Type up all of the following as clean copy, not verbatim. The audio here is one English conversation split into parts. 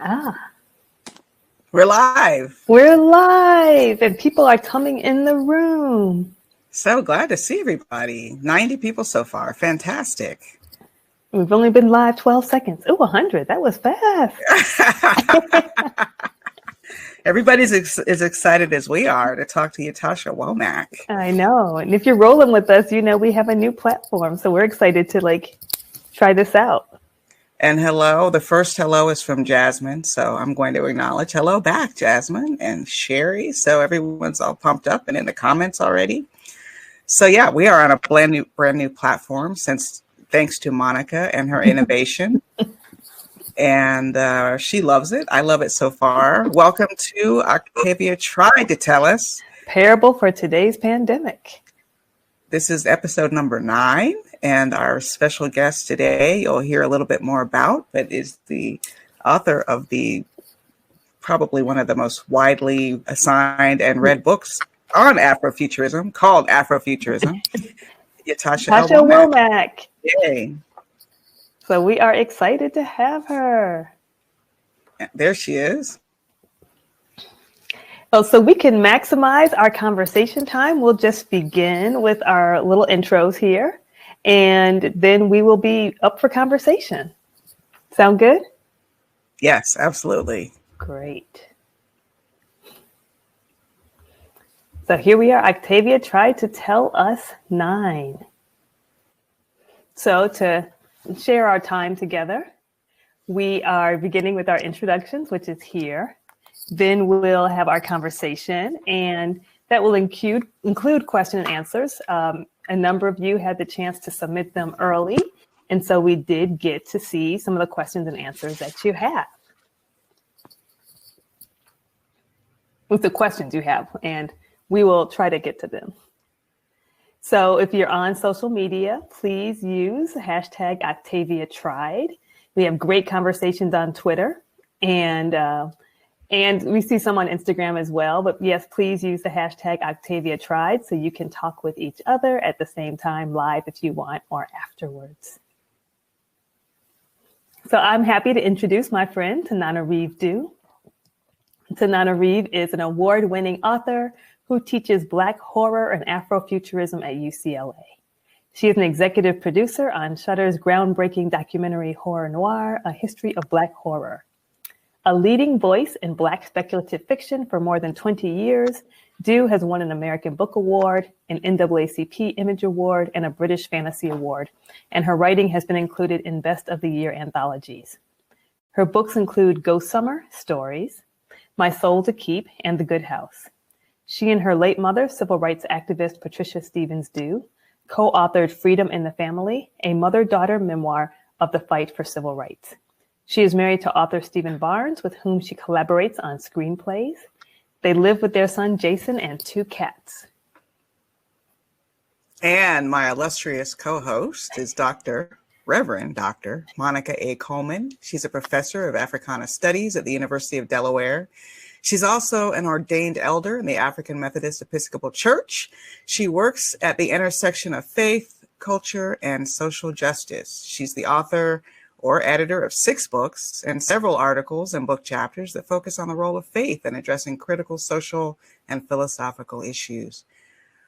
Ah, We're live. we're live and people are coming in the room. So glad to see everybody. 90 people so far. Fantastic. We've only been live 12 seconds. Oh, 100. That was fast. Everybody's as excited as we are to talk to Ytasha Womack. I know. And if you're rolling with us, you know we have a new platform. So we're excited to try this out. And hello, the first hello is from Jasmine. So I'm going to acknowledge hello back, Jasmine and Sherry. So everyone's all pumped up and in the comments already. So yeah, we are on a brand new platform thanks to Monica and her innovation. And she loves it. I love it so far. Welcome to Octavia Tried to Tell Us. Parable for Today's Pandemic. This is episode number 9. And our special guest today, you'll hear a little bit more about, but is the author of probably one of the most widely assigned and read books on Afrofuturism, called Afrofuturism, Ytasha Womack. Yay. So we are excited to have her. There she is. Oh, so we can maximize our conversation time. We'll just begin with our little intros here, and then we will be up for conversation. Sound good? Yes, absolutely. Great. So here we are. Octavia tried to tell us 9. So to share our time together, we are beginning with our introductions, which is here. Then we'll have our conversation, and that will include question and answers. A number of you had the chance to submit them early, and so we did get to see some of the questions and answers that you have. With the questions you have, and we will try to get to them. So if you're on social media, please use hashtag OctaviaTried. We have great conversations on Twitter, and we see some on Instagram as well. But yes, please use the hashtag OctaviaTried so you can talk with each other at the same time, live if you want, or afterwards. So I'm happy to introduce my friend, Tananarive Due. Tananarive is an award-winning author who teaches Black horror and Afrofuturism at UCLA. She is an executive producer on Shudder's groundbreaking documentary Horror Noir, A History of Black Horror. A leading voice in Black speculative fiction for more than 20 years, Due has won an American Book Award, an NAACP Image Award, and a British Fantasy Award, and her writing has been included in Best of the Year anthologies. Her books include Ghost Summer, Stories, My Soul to Keep, and The Good House. She and her late mother, civil rights activist Patricia Stevens Due, co-authored Freedom in the Family, a mother-daughter memoir of the fight for civil rights. She is married to author Stephen Barnes, with whom she collaborates on screenplays. They live with their son, Jason, and 2 cats. And my illustrious co-host is Reverend Dr. Monica A. Coleman. She's a professor of Africana Studies at the University of Delaware. She's also an ordained elder in the African Methodist Episcopal Church. She works at the intersection of faith, culture, and social justice. She's the author or editor of 6 books and several articles and book chapters that focus on the role of faith in addressing critical social and philosophical issues.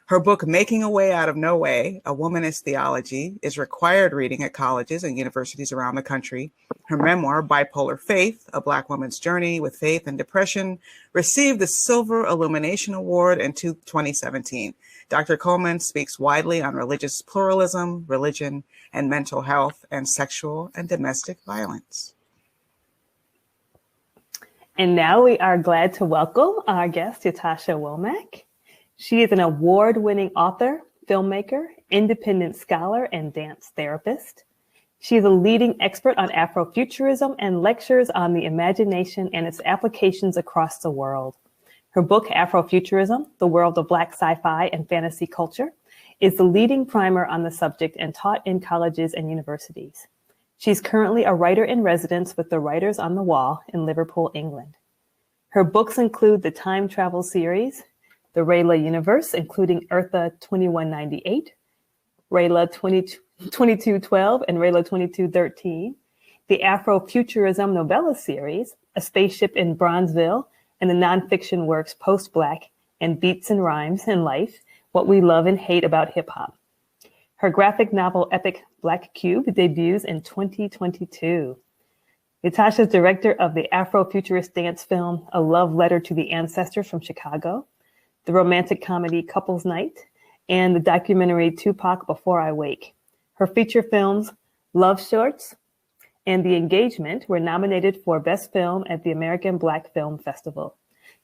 Her book, Making a Way Out of No Way, A Womanist Theology, is required reading at colleges and universities around the country. Her memoir, Bipolar Faith, A Black Woman's Journey with Faith and Depression, received the Silver Illumination Award in 2017. Dr. Coleman speaks widely on religious pluralism, religion, and mental health, and sexual and domestic violence. And now we are glad to welcome our guest, Ytasha Womack. She is an award-winning author, filmmaker, independent scholar, and dance therapist. She is a leading expert on Afrofuturism and lectures on the imagination and its applications across the world. Her book, Afrofuturism, The World of Black Sci-Fi and Fantasy Culture, is the leading primer on the subject and taught in colleges and universities. She's currently a writer in residence with the Writers on the Wall in Liverpool, England. Her books include the time travel series, The Rayla Universe, including Eartha 2198, Rayla 2212, and Rayla 2213, the Afrofuturism novella series, A Spaceship in Bronzeville, and the nonfiction works Post-Black and Beats and Rhymes in Life, What We Love and Hate About Hip Hop. Her graphic novel epic Black Cube debuts in 2022. Ytasha is director of the Afrofuturist dance film A Love Letter to the Ancestors from Chicago, the romantic comedy Couples Night, and the documentary Tupac Before I Wake. Her feature films Love Shorts and The Engagement were nominated for Best Film at the American Black Film Festival.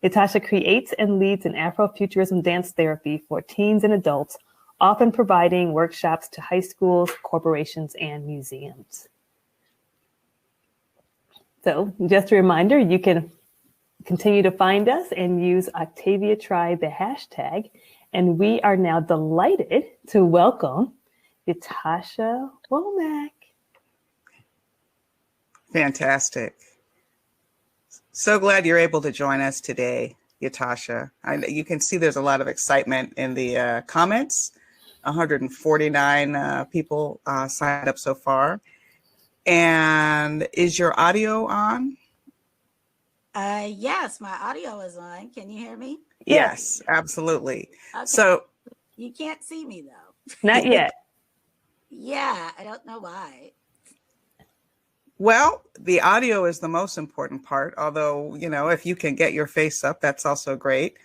Ytasha creates and leads an Afrofuturism dance therapy for teens and adults, often providing workshops to high schools, corporations, and museums. So just a reminder, you can continue to find us and use Octavia Try the hashtag. And we are now delighted to welcome Ytasha Womack. Fantastic. So glad you're able to join us today, Ytasha. You can see there's a lot of excitement in the comments. 149 people signed up so far. And is your audio on? Yes, my audio is on. Can you hear me? Yes, absolutely. Okay. So you can't see me though. Not yet. Yeah, I don't know why. Well, the audio is the most important part, although, you know, if you can get your face up, that's also great.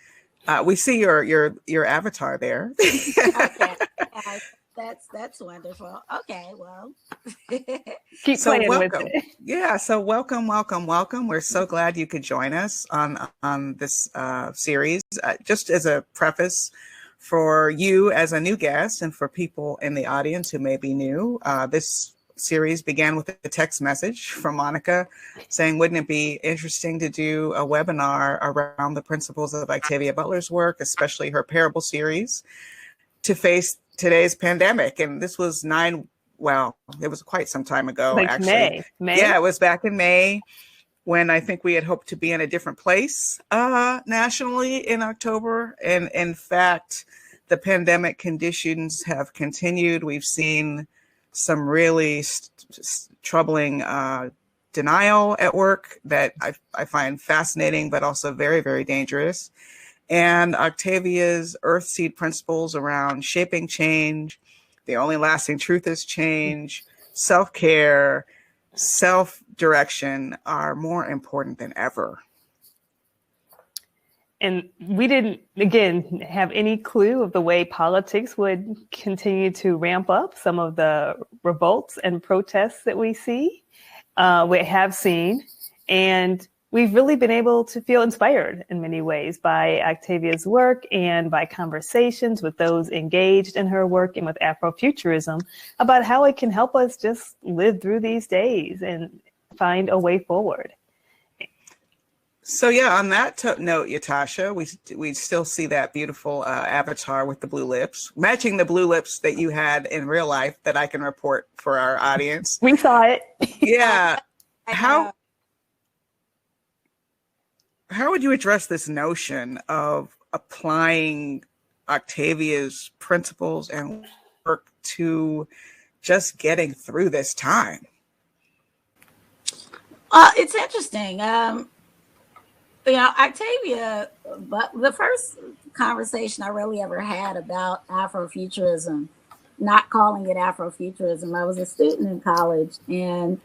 We see your avatar there. Okay. That's wonderful. Okay, well. Keep playing welcome. with it. Yeah, so welcome. We're so glad you could join us on this series. Just as a preface for you as a new guest and for people in the audience who may be new, this series began with a text message from Monica saying, wouldn't it be interesting to do a webinar around the principles of Octavia Butler's work, especially her parable series, to face today's pandemic? And this was it was quite some time ago, like actually. May. Yeah, it was back in May, when I think we had hoped to be in a different place nationally in October. And in fact, the pandemic conditions have continued. We've seen some really troubling denial at work that I find fascinating, but also very, very dangerous. And Octavia's earthseed principles around shaping change, the only lasting truth is change, self-care, self-direction are more important than ever. And we didn't, again, have any clue of the way politics would continue to ramp up some of the revolts and protests that we have seen. And we've really been able to feel inspired in many ways by Octavia's work and by conversations with those engaged in her work and with Afrofuturism about how it can help us just live through these days and find a way forward. So yeah, on that note, Ytasha, we still see that beautiful avatar with the blue lips, matching the blue lips that you had in real life that I can report for our audience. We saw it. Yeah. How would you address this notion of applying Octavia's principles and work to just getting through this time? It's interesting. Octavia, but the first conversation I really ever had about Afrofuturism, not calling it Afrofuturism, I was a student in college, and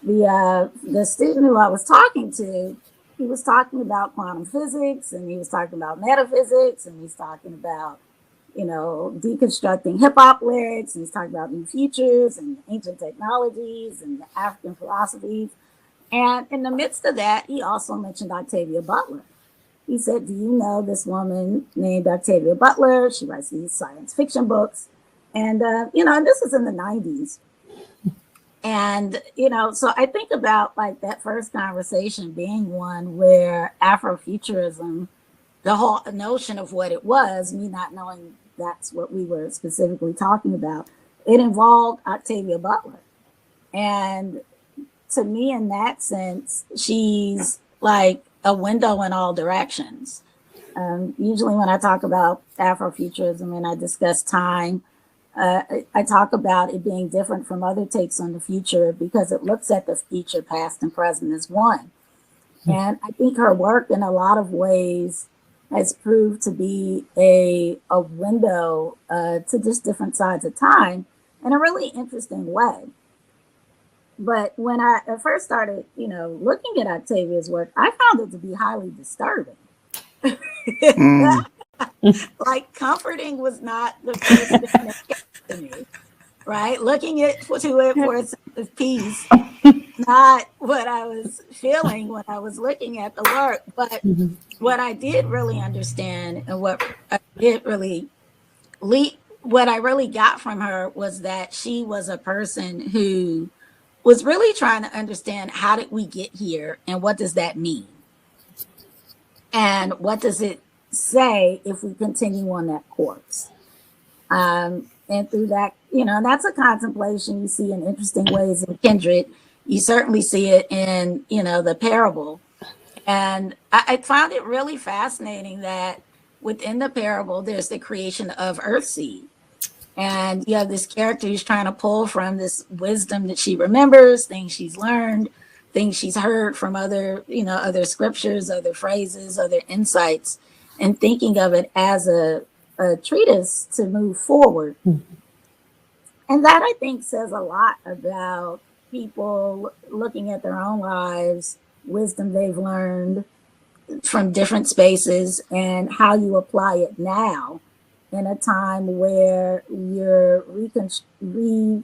the student who I was talking to, he was talking about quantum physics, and he was talking about metaphysics, and he's talking about, deconstructing hip hop lyrics, and he's talking about new futures and ancient technologies and African philosophies. And in the midst of that, he also mentioned Octavia Butler. He said, do you know this woman named Octavia Butler? She writes these science fiction books. And, this is in the 90s. And, so I think about like that first conversation being one where Afrofuturism, the whole notion of what it was, me not knowing that's what we were specifically talking about, it involved Octavia Butler. And to me, in that sense, she's like a window in all directions. Usually when I talk about Afrofuturism and I discuss time, I talk about it being different from other takes on the future because it looks at the future, past and present as one. And I think her work in a lot of ways has proved to be a window to just different sides of time in a really interesting way. But when I first started, looking at Octavia's work, I found it to be highly disturbing. Like, comforting was not the first thing that came to me, right? Looking to it for its peace, not what I was feeling when I was looking at the work. But what I did really understand, and what I really got from her, was that she was a person who was really trying to understand, how did we get here, and what does that mean, and what does it say if we continue on that course. And through that, that's a contemplation you see in interesting ways in Kindred. You certainly see it in, the parable. And I found it really fascinating that within the parable, there's the creation of Earthseed. And you have this character who's trying to pull from this wisdom that she remembers, things she's learned, things she's heard from other, other scriptures, other phrases, other insights, and thinking of it as a treatise to move forward. And that, I think, says a lot about people looking at their own lives, wisdom they've learned from different spaces, and how you apply it now in a time where you're reconstructing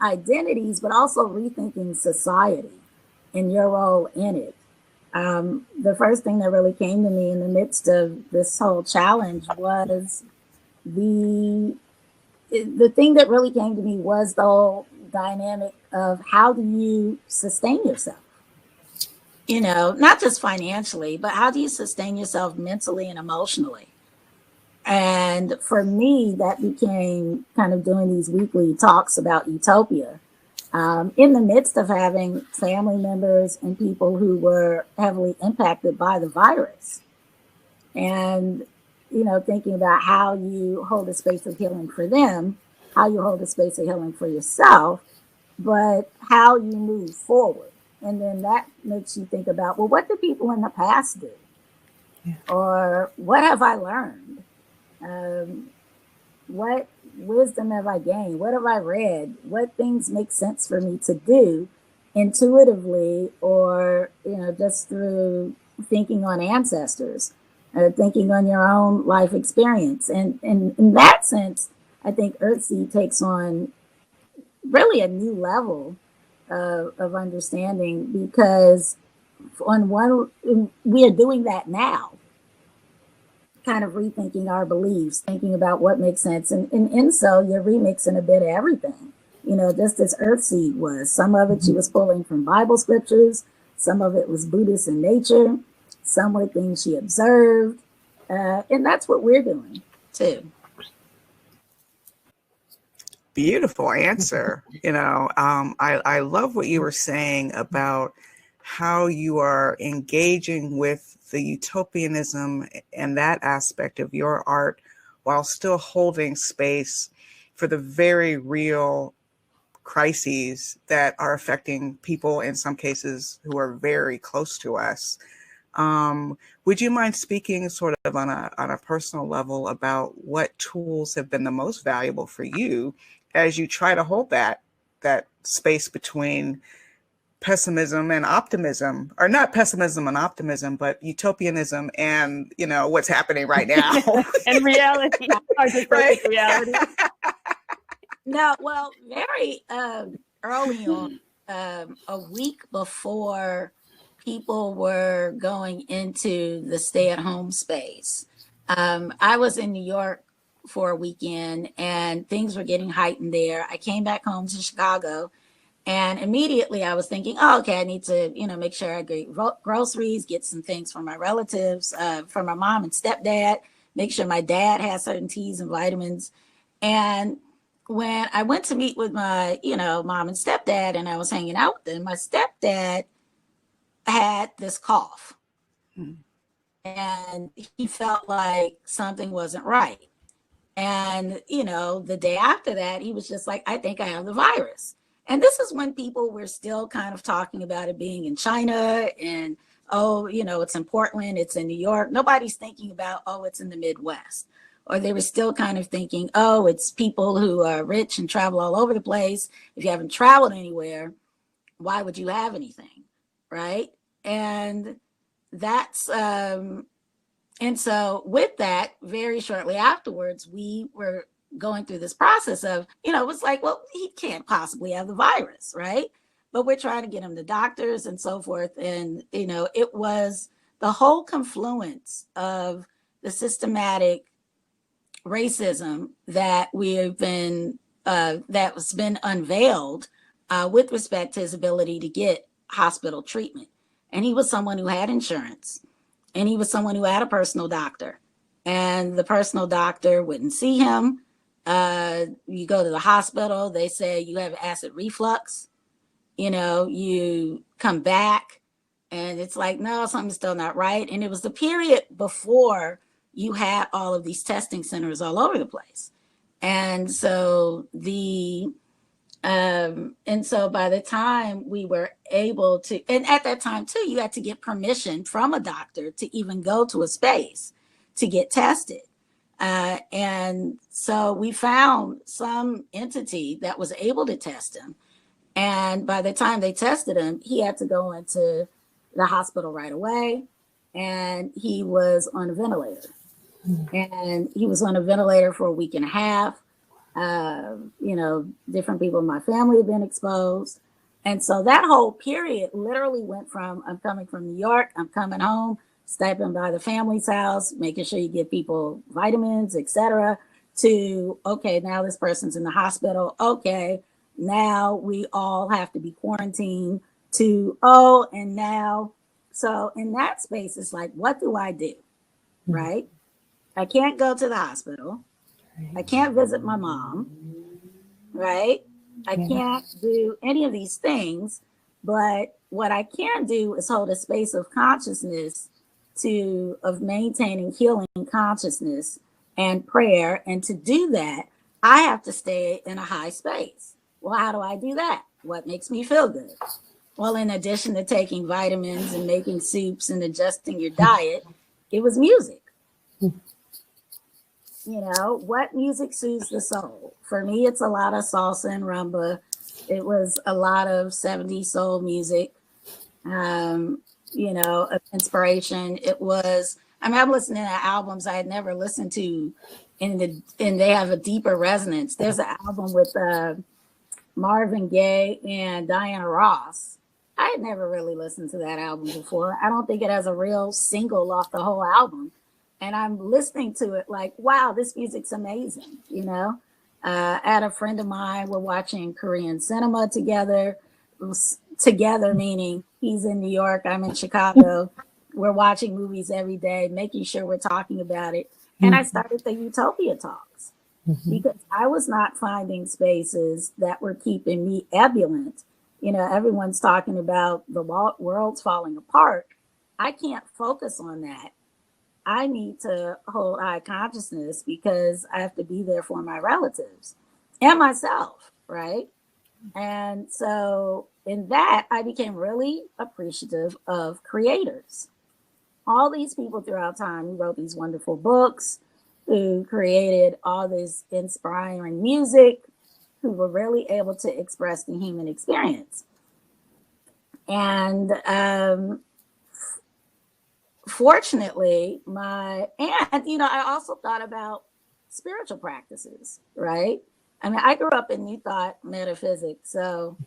identities, but also rethinking society and your role in it. The first thing that really came to me in the midst of this whole challenge was the thing that really came to me was the whole dynamic of, how do you sustain yourself? Not just financially, but how do you sustain yourself mentally and emotionally? And for me, that became kind of doing these weekly talks about utopia, in the midst of having family members and people who were heavily impacted by the virus. And, thinking about how you hold a space of healing for them, how you hold a space of healing for yourself, but how you move forward. And then that makes you think about, well, what do people in the past do? Yeah. Or what have I learned? What wisdom have I gained? What have I read? What things make sense for me to do intuitively, or, just through thinking on ancestors, thinking on your own life experience. And in that sense, I think Earthseed takes on really a new level of understanding, because we are doing that now, kind of rethinking our beliefs, thinking about what makes sense. And in so, you're remixing a bit of everything, just as Earthseed was. Some of it she was pulling from Bible scriptures, some of it was Buddhist in nature, some were things she observed. And that's what we're doing too. Beautiful answer. I love what you were saying about how you are engaging with the utopianism and that aspect of your art, while still holding space for the very real crises that are affecting people, in some cases, who are very close to us. Would you mind speaking sort of on a personal level about what tools have been the most valuable for you as you try to hold that space between pessimism and optimism, or not pessimism and optimism, but utopianism and, what's happening right now? And reality. Right? Reality. No, well, very early on, a week before people were going into the stay-at-home space, I was in New York for a weekend, and things were getting heightened there. I came back home to Chicago, and immediately I was thinking, oh, okay, I need to, make sure I get groceries, get some things for my relatives, for my mom and stepdad, make sure my dad has certain teas and vitamins. And when I went to meet with my, mom and stepdad, and I was hanging out with them, my stepdad had this cough. And he felt like something wasn't right. And, the day after that, he was just like, I think I have the virus. And this is when people were still kind of talking about it being in China and, oh, it's in Portland, it's in New York. Nobody's thinking about, oh, it's in the Midwest. Or they were still kind of thinking, oh, it's people who are rich and travel all over the place. If you haven't traveled anywhere, why would you have anything? Right. And that's, and so with that, very shortly afterwards, we were going through this process of, it was like, well, he can't possibly have the virus, right? But we're trying to get him to doctors and so forth. And, it was the whole confluence of the systematic racism that we've been, that's been unveiled with respect to his ability to get hospital treatment. And he was someone who had insurance. And he was someone who had a personal doctor, and the personal doctor wouldn't see him. You go to the hospital, they say you have acid reflux. You come back and it's like, no, something's still not right. And it was the period before you had all of these testing centers all over the place. And so by the time we were able to, and at that time too, you had to get permission from a doctor to even go to a space to get tested. And so we found some entity that was able to test him. And by the time they tested him, he had to go into the hospital right away. And he was on a ventilator. And he was on a ventilator for a week and a half. Different people in my family have been exposed. And so that whole period literally went from, I'm coming from New York, I'm coming home, stepping by the family's house, making sure you give people vitamins, etc., to, okay, now this person's in the hospital. Okay, now we all have to be quarantined, to, oh, and now, so in that space, it's like, what do I do? Right? I can't go to the hospital. I can't visit my mom, right? I can't do any of these things, but what I can do is hold a space of consciousness of maintaining healing consciousness and prayer. And to do that, I have to stay in a high space. Well, how do I do that? What makes me feel good? Well, in addition to taking vitamins and making soups and adjusting your diet, it was music. What music soothes the soul? For me, it's a lot of salsa and rumba. It was a lot of 70s soul music, of inspiration. It was, I'm listening to albums I had never listened to, and they have a deeper resonance. There's an album with Marvin Gaye and Diana Ross. I had never really listened to that album before. I don't think it has a real single off the whole album. And I'm listening to it like, wow, this music's amazing. I had a friend of mine, we're watching Korean cinema together. Together meaning he's in New York, I'm in Chicago. We're watching movies every day, making sure we're talking about it. And I started the Utopia talks because I was not finding spaces that were keeping me ebullient. Everyone's talking about the world's falling apart. I can't focus on that. I need to hold high consciousness because I have to be there for my relatives and myself, right? And so in that, I became really appreciative of creators. All these people throughout time who wrote these wonderful books, who created all this inspiring music, who were really able to express the human experience. And fortunately, I also thought about spiritual practices, right? I grew up in New Thought metaphysics, so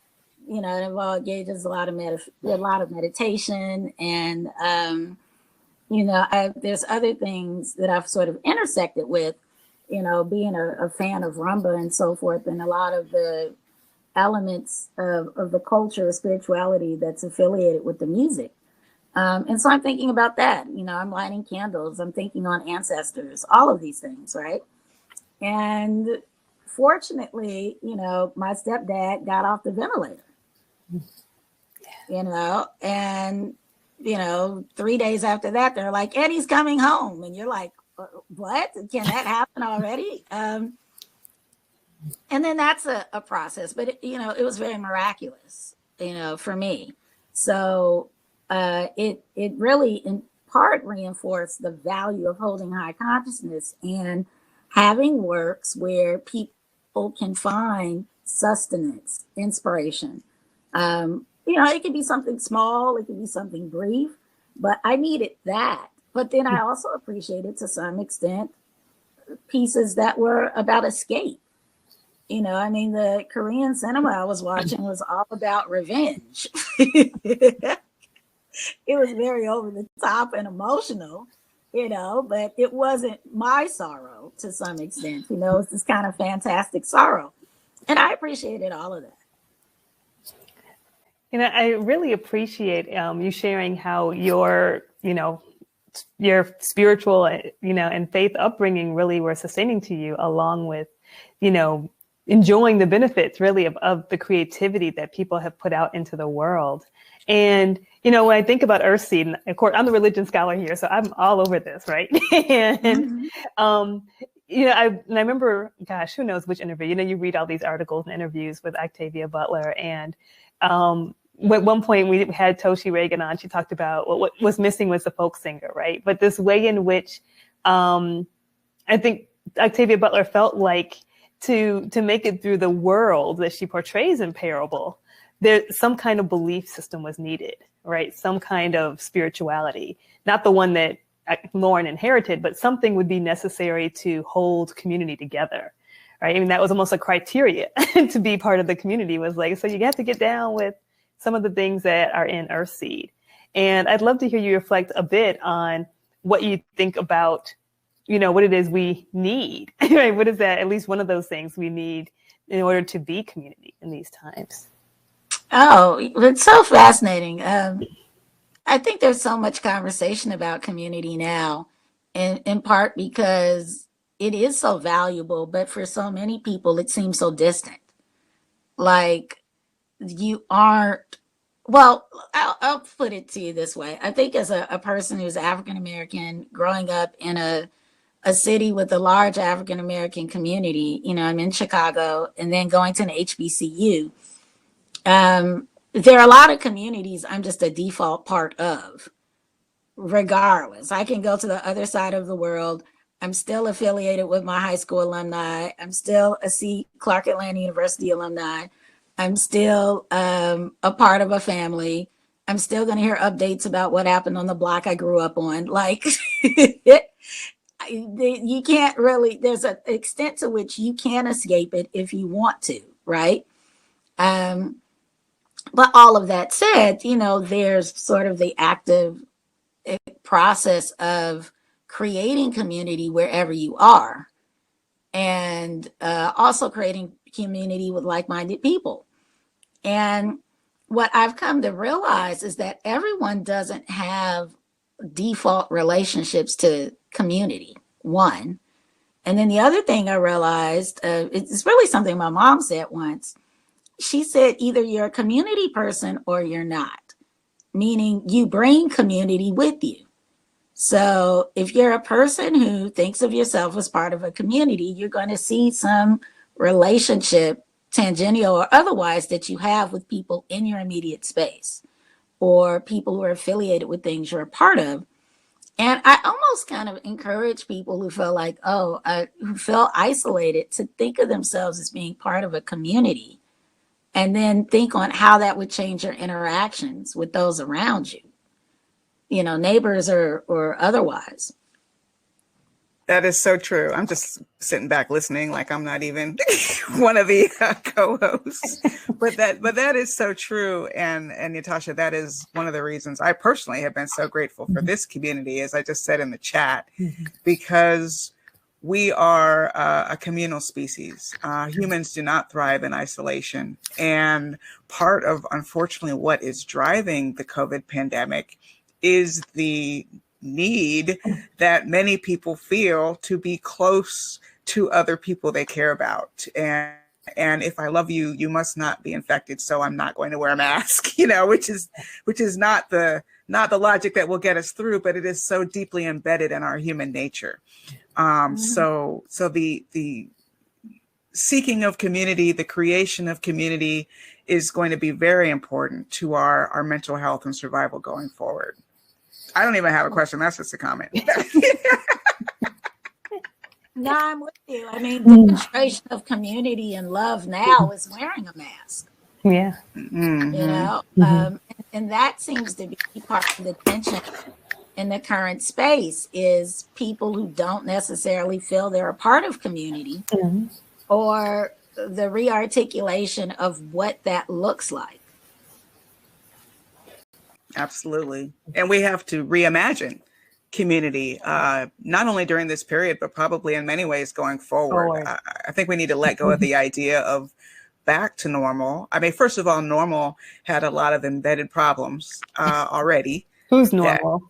it engages a lot of meditation, and there's other things that I've sort of intersected with, being a fan of rumba and so forth, and a lot of the elements of the culture of spirituality that's affiliated with the music. And so I'm thinking about that. I'm lighting candles. I'm thinking on ancestors, all of these things, right? And fortunately, my stepdad got off the ventilator, and 3 days after that, they're like, Eddie's coming home. And you're like, what? Can that happen already? And then that's a process, but it was very miraculous, for me. So it really in part reinforced the value of holding high consciousness and having works where people can find sustenance, inspiration. It could be something small, it could be something brief, but I needed that. But then I also appreciated, to some extent, pieces that were about escape. The Korean cinema I was watching was all about revenge. It was very over the top and emotional, but it wasn't my sorrow to some extent. It's this kind of fantastic sorrow. And I appreciated all of that. I really appreciate you sharing how your spiritual, and faith upbringing really were sustaining to you, along with, enjoying the benefits really of the creativity that people have put out into the world. And, when I think about Earthseed, of course, I'm the religion scholar here, so I'm all over this, right? And, I remember, gosh, who knows which interview, you read all these articles and interviews with Octavia Butler. And at one point we had Toshi Reagan on, she talked about what was missing was the folk singer, right? But this way in which I think Octavia Butler felt like to make it through the world that she portrays in Parable, there some kind of belief system was needed, right? Some kind of spirituality, not the one that Lauren inherited, but something would be necessary to hold community together, right? I mean, that was almost a criteria to be part of the community, was like, so you have to get down with some of the things that are in Earthseed. And I'd love to hear you reflect a bit on what you think about, what it is we need, right? What is that, at least one of those things we need in order to be community in these times? Oh, it's so fascinating. I think there's so much conversation about community now, in part because it is so valuable, but for so many people, it seems so distant. Like you aren't, well, I'll put it to you this way. I think as a person who's African-American, growing up in a city with a large African-American community, I'm in Chicago, and then going to an HBCU, there are a lot of communities I'm just a default part of, regardless. I can go to the other side of the world. I'm still affiliated with my high school alumni. I'm still a C. Clark Atlanta University alumni. I'm still a part of a family. I'm still going to hear updates about what happened on the block I grew up on. Like, you can't really, there's an extent to which you can escape it if you want to, right? But all of that said, there's sort of the active process of creating community wherever you are, and also creating community with like-minded people. And what I've come to realize is that everyone doesn't have default relationships to community, one. And then the other thing I realized, it's really something my mom said once. She said, either you're a community person or you're not, meaning you bring community with you. So if you're a person who thinks of yourself as part of a community, you're going to see some relationship, tangential or otherwise, that you have with people in your immediate space or people who are affiliated with things you're a part of. And I almost kind of encourage people who feel like, who feel isolated, to think of themselves as being part of a community, and then think on how that would change your interactions with those around you, neighbors or otherwise. That is so true. I'm just sitting back listening like I'm not even one of the co-hosts. But that is so true. And Ytasha, that is one of the reasons I personally have been so grateful for this community, as I just said in the chat, because we are a communal species. Humans do not thrive in isolation. And part of, unfortunately, what is driving the COVID pandemic is the need that many people feel to be close to other people they care about. And and if I love you, you must not be infected, so I'm not going to wear a mask, which is not the logic that will get us through, but it is so deeply embedded in our human nature. So the seeking of community, the creation of community is going to be very important to our mental health and survival going forward. I don't even have a question. That's just a comment. No, I'm with you. I mean, demonstration of community and love now is wearing a mask. Yeah. And that seems to be part of the tension in the current space, is people who don't necessarily feel they're a part of community, or the rearticulation of what that looks like. Absolutely. And we have to reimagine community, not only during this period, but probably in many ways going forward. I think we need to let go of the idea of back to normal. I mean, first of all, normal had a lot of embedded problems already. Who's normal?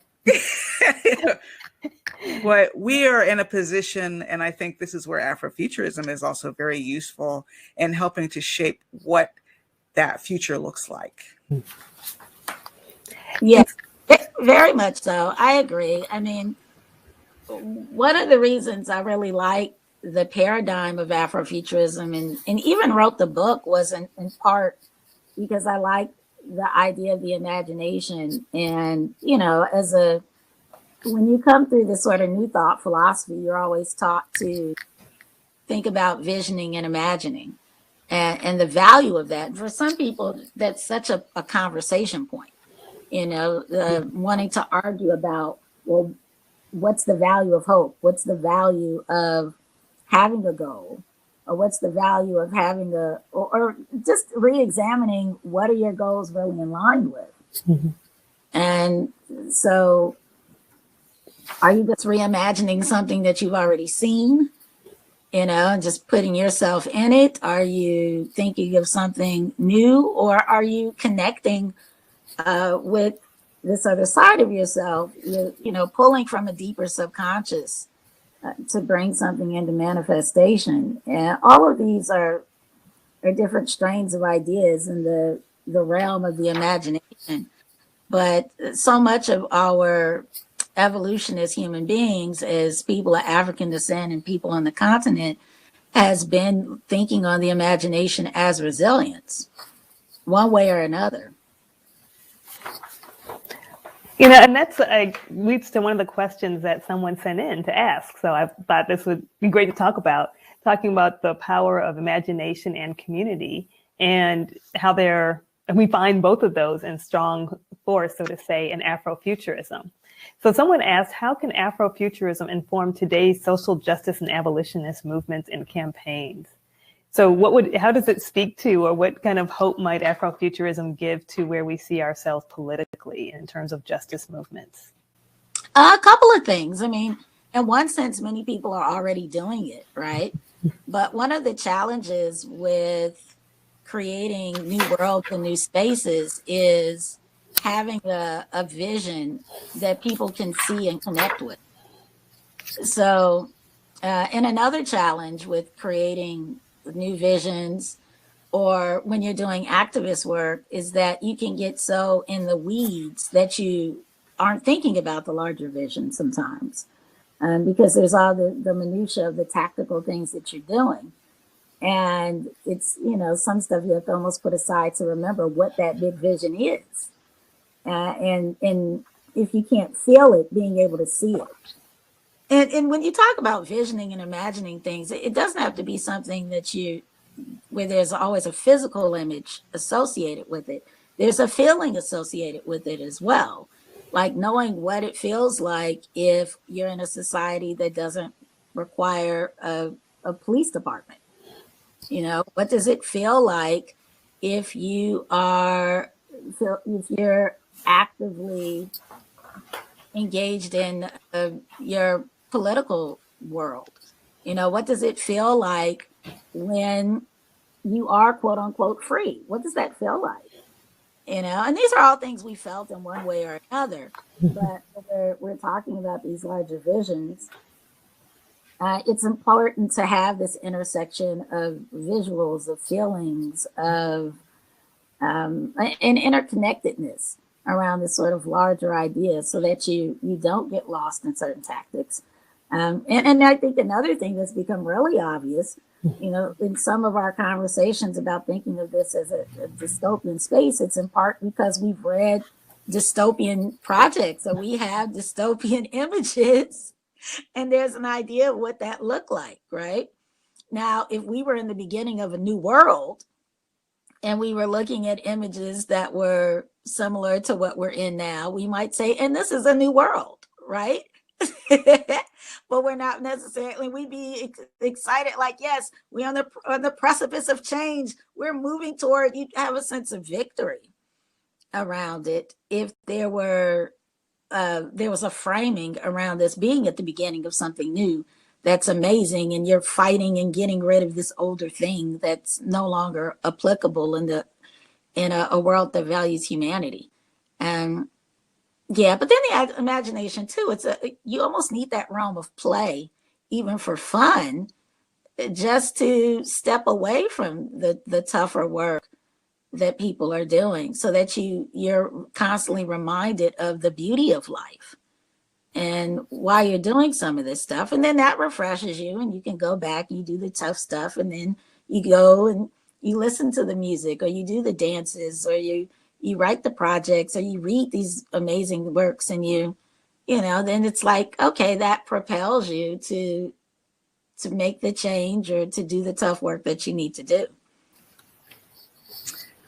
But we are in a position, and I think this is where Afrofuturism is also very useful in helping to shape what that future looks like. Yes, very much so. I agree. I mean, one of the reasons I really like the paradigm of Afrofuturism and even wrote the book was in part because I like the idea of the imagination. And, when you come through this sort of new thought philosophy, you're always taught to think about visioning and imagining and the value of that. For some people, that's such a conversation point, wanting to argue about, well, what's the value of hope? What's the value of having a goal? Or what's the value of having or just re-examining what are your goals really in line with? And so are you just reimagining something that you've already seen, and just putting yourself in it? Are you thinking of something new, or are you connecting with this other side of yourself, pulling from a deeper subconscious to bring something into manifestation? And all of these are different strains of ideas in the realm of the imagination. But so much of our evolution as human beings, as people of African descent and people on the continent, has been thinking on the imagination as resilience, one way or another. And that's leads to one of the questions that someone sent in to ask. So I thought this would be great to talking about the power of imagination and community, and how we find both of those in strong force, so to say, in Afrofuturism. So someone asked, how can Afrofuturism inform today's social justice and abolitionist movements and campaigns? So how does it speak to, or what kind of hope might Afrofuturism give to where we see ourselves politically in terms of justice movements? A couple of things. I mean, in one sense, many people are already doing it, right? But one of the challenges with creating new worlds and new spaces is having a vision that people can see and connect with. So, and another challenge with creating new visions, or when you're doing activist work, is that you can get so in the weeds that you aren't thinking about the larger vision sometimes, because there's all the minutia of the tactical things that you're doing. And it's, some stuff you have to almost put aside to remember what that big vision is. And if you can't feel it, being able to see it. And when you talk about visioning and imagining things, it doesn't have to be something where there's always a physical image associated with it. There's a feeling associated with it as well. Like knowing what it feels like if you're in a society that doesn't require a police department. What does it feel like if you're actively engaged in your political world? What does it feel like when you are quote unquote free? What does that feel like? And these are all things we felt in one way or another. But we're talking about these larger visions. It's important to have this intersection of visuals, of feelings, of an interconnectedness around this sort of larger idea, so that you don't get lost in certain tactics. And I think another thing that's become really obvious, in some of our conversations about thinking of this as a dystopian space, it's in part because we've read dystopian projects, or we have dystopian images, and there's an idea of what that looked like, right? Now, if we were in the beginning of a new world and we were looking at images that were similar to what we're in now, we might say, and this is a new world, right? But we're not necessarily, we'd be excited, like, yes, we're on the precipice of change. We're moving toward, you have a sense of victory around it if there was a framing around this being at the beginning of something new that's amazing, and you're fighting and getting rid of this older thing that's no longer applicable in a world that values humanity. And yeah, but then the imagination too, you almost need that realm of play, even for fun, just to step away from the tougher work that people are doing, so that you're constantly reminded of the beauty of life and why you're doing some of this stuff. And then that refreshes you, and you can go back and you do the tough stuff, and then you go and you listen to the music, or you do the dances, or you write the projects, or you read these amazing works, and then it's like, okay, that propels you to make the change or to do the tough work that you need to do.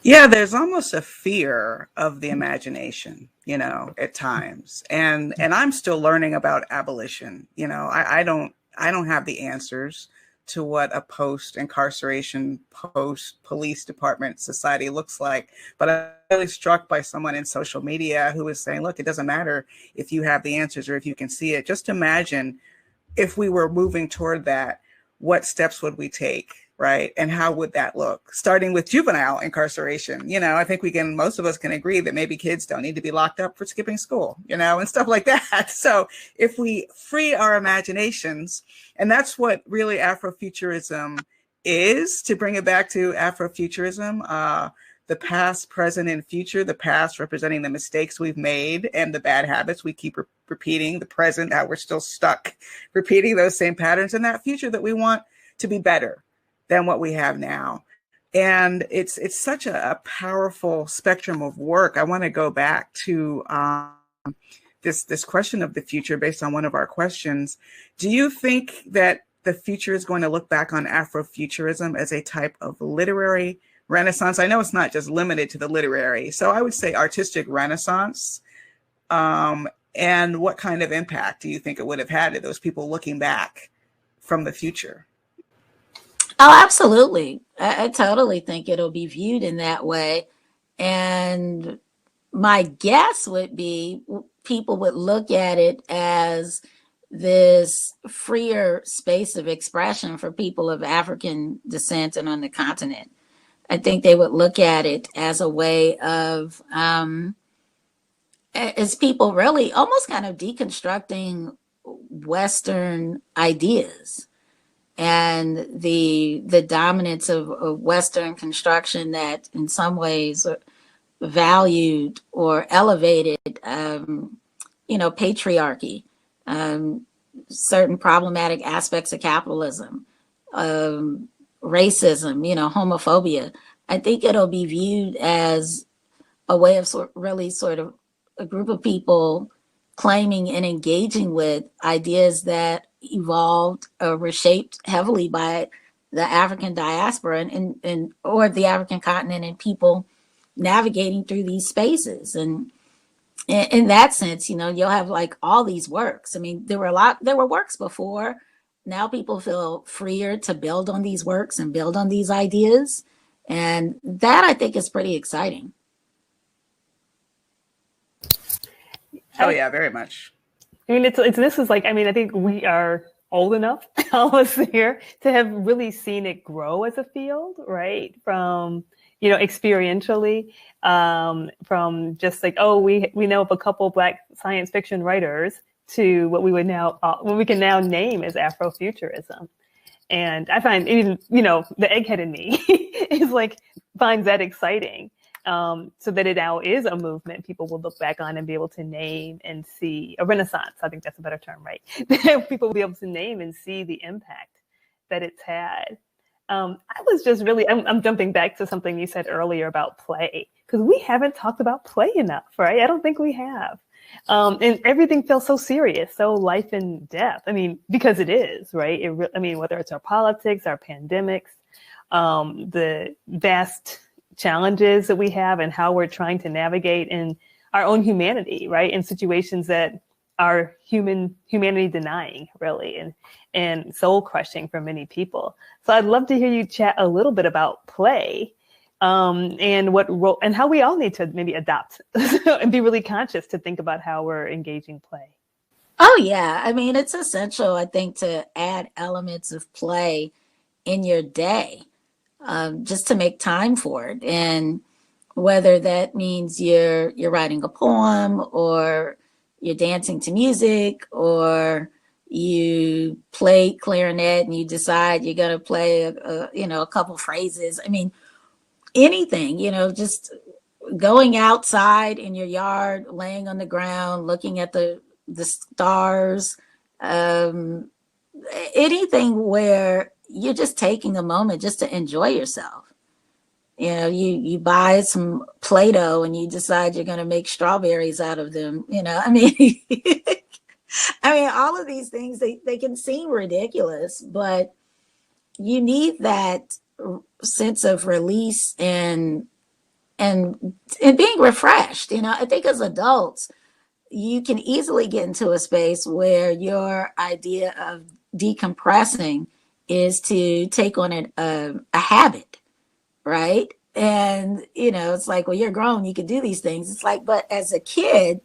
Yeah, there's almost a fear of the imagination, at times. And I'm still learning about abolition. I don't have the answers to what a post-incarceration, post-police department society looks like. But I'm really struck by someone in social media who is saying, look, it doesn't matter if you have the answers or if you can see it. Just imagine if we were moving toward that, what steps would we take? Right. And how would that look? Starting with juvenile incarceration. I think most of us can agree that maybe kids don't need to be locked up for skipping school, and stuff like that. So if we free our imaginations, and that's what really Afrofuturism is, to bring it back to Afrofuturism, the past, present, and future, the past representing the mistakes we've made and the bad habits we keep repeating, the present, how we're still stuck repeating those same patterns, and that future that we want to be better than what we have now. And it's such a powerful spectrum of work. I want to go back to this question of the future based on one of our questions. Do you think that the future is going to look back on Afrofuturism as a type of literary renaissance? I know it's not just limited to the literary, so I would say artistic renaissance. And what kind of impact do you think it would have had to those people looking back from the future? Oh, absolutely. I totally think it'll be viewed in that way. And my guess would be people would look at it as this freer space of expression for people of African descent and on the continent. I think they would look at it as a way of, as people really almost kind of deconstructing Western ideas and the dominance of Western construction that in some ways valued or elevated, patriarchy, certain problematic aspects of capitalism, racism, homophobia. I think it'll be viewed as a way of really sort of a group of people claiming and engaging with ideas that evolved or were shaped heavily by the African diaspora and or the African continent, and people navigating through these spaces. And in that sense, you'll have like all these works. I mean, there were works before. Now people feel freer to build on these works and build on these ideas. And that, I think, is pretty exciting. Oh yeah, very much. I mean, I think we are old enough, all of us here, to have really seen it grow as a field, right? From, experientially, from just like, we know of a couple Black science fiction writers, to what we can now name as Afrofuturism. And I find even, the egghead in me is finds that exciting. So that it now is a movement people will look back on and be able to name and see a renaissance. I think that's a better term, right? People will be able to name and see the impact that it's had. I was just really, I'm jumping back to something you said earlier about play, because we haven't talked about play enough, right? I don't think we have. And everything feels so serious, so life and death. I mean, because it is, right? Whether it's our politics, our pandemics, the vast challenges that we have and how we're trying to navigate in our own humanity, right? In situations that are humanity denying, really, and soul crushing for many people. So I'd love to hear you chat a little bit about play, and what role and how we all need to maybe adopt and be really conscious to think about how we're engaging play. Oh yeah, it's essential, I think, to add elements of play in your day, just to make time for it. And whether that means you're writing a poem, or you're dancing to music, or you play clarinet and you decide you're going to play a couple phrases. Anything, just going outside in your yard, laying on the ground, looking at the stars, anything where you're just taking a moment just to enjoy yourself. You buy some Play-Doh and you decide you're going to make strawberries out of them. All of these things, they can seem ridiculous, but you need that sense of release and being refreshed. I think as adults, you can easily get into a space where your idea of decompressing is to take on a habit, right? And, it's like, well, you're grown, you can do these things. It's like, but as a kid,